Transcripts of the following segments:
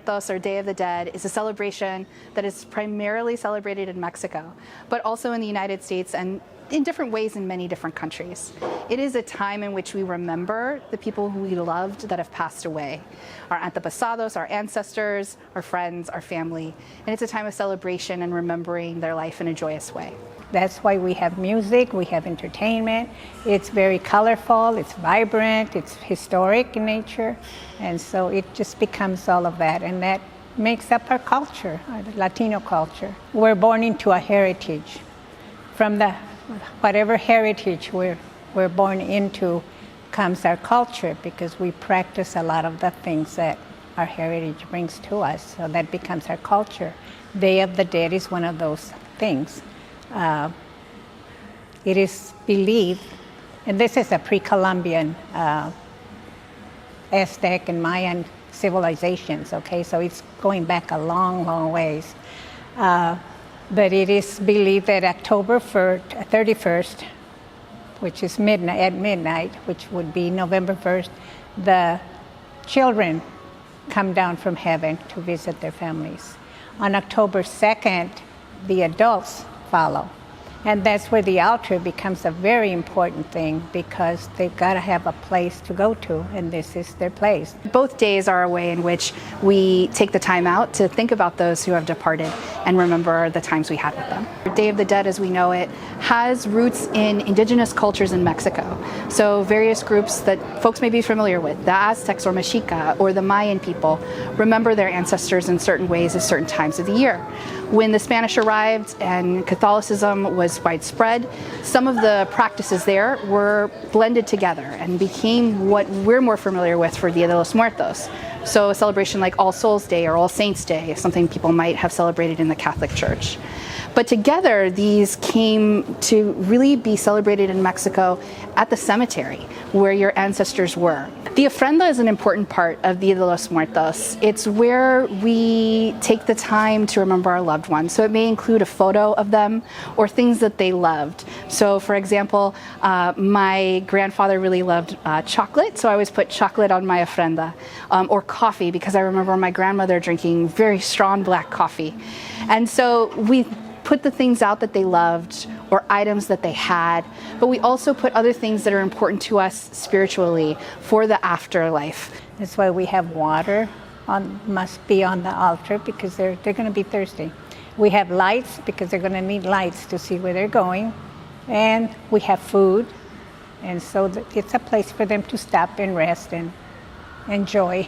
Muertos, or Day of the Dead, is a celebration that is primarily celebrated in Mexico, but also in the United States and in different ways in many different countries. It is a time in which we remember the people who we loved that have passed away, our antepasados, our ancestors, our friends, our family, and it's a time of celebration and remembering their life in a joyous way. That's why we have music, we have entertainment. It's very colorful, it's vibrant, it's historic in nature, and so it just becomes all of that, and that makes up our culture, our Latino culture. We're born into a heritage. From the whatever heritage we're born into comes our culture, because we practice a lot of the things that our heritage brings to us, so that becomes our culture. Day of the Dead is one of those things. It is believed, and this is a pre-Columbian Aztec and Mayan civilizations, okay, so it's going back a long, long ways. But it is believed that October 31st, which is at midnight, which would be November 1st, the children come down from heaven to visit their families. On October 2nd, the adults follow. And that's where the altar becomes a very important thing, because they've got to have a place to go to, and this is their place. Both days are a way in which we take the time out to think about those who have departed and remember the times we had with them. Day of the Dead, as we know it, has roots in indigenous cultures in Mexico. So various groups that folks may be familiar with, the Aztecs or Mexica or the Mayan people, remember their ancestors in certain ways at certain times of the year. When the Spanish arrived and Catholicism was widespread, some of the practices there were blended together and became what we're more familiar with for Dia de los Muertos. So a celebration like All Souls Day or All Saints Day is something people might have celebrated in the Catholic Church. But together, these came to really be celebrated in Mexico at the cemetery where your ancestors were. The ofrenda is an important part of Dia de los Muertos. It's where we take the time to remember our loved ones. So it may include a photo of them or things that they loved. So for example, my grandfather really loved chocolate, so I always put chocolate on my ofrenda, or coffee, because I remember my grandmother drinking very strong black coffee. And so we put the things out that they loved or items that they had, but we also put other things that are important to us spiritually for the afterlife. That's why we have water must be on the altar, because they're going to be thirsty. We have lights, because they're going to need lights to see where they're going, and we have food, and so it's a place for them to stop and rest and enjoy.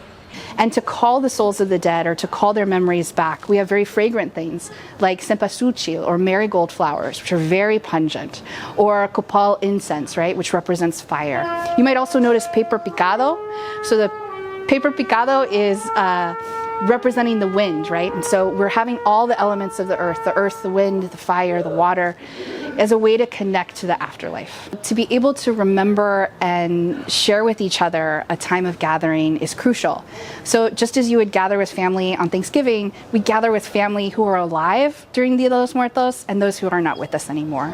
And to call the souls of the dead, or to call their memories back, we have very fragrant things like cempasúchil or marigold flowers, which are very pungent, or copal incense, right, which represents fire. You might also notice paper picado. So the paper picado is representing the wind, right? And so we're having all the elements of the earth, the wind, the fire, the water, as a way to connect to the afterlife. To be able to remember and share with each other a time of gathering is crucial. So just as you would gather with family on Thanksgiving, we gather with family who are alive during Dia de los Muertos and those who are not with us anymore.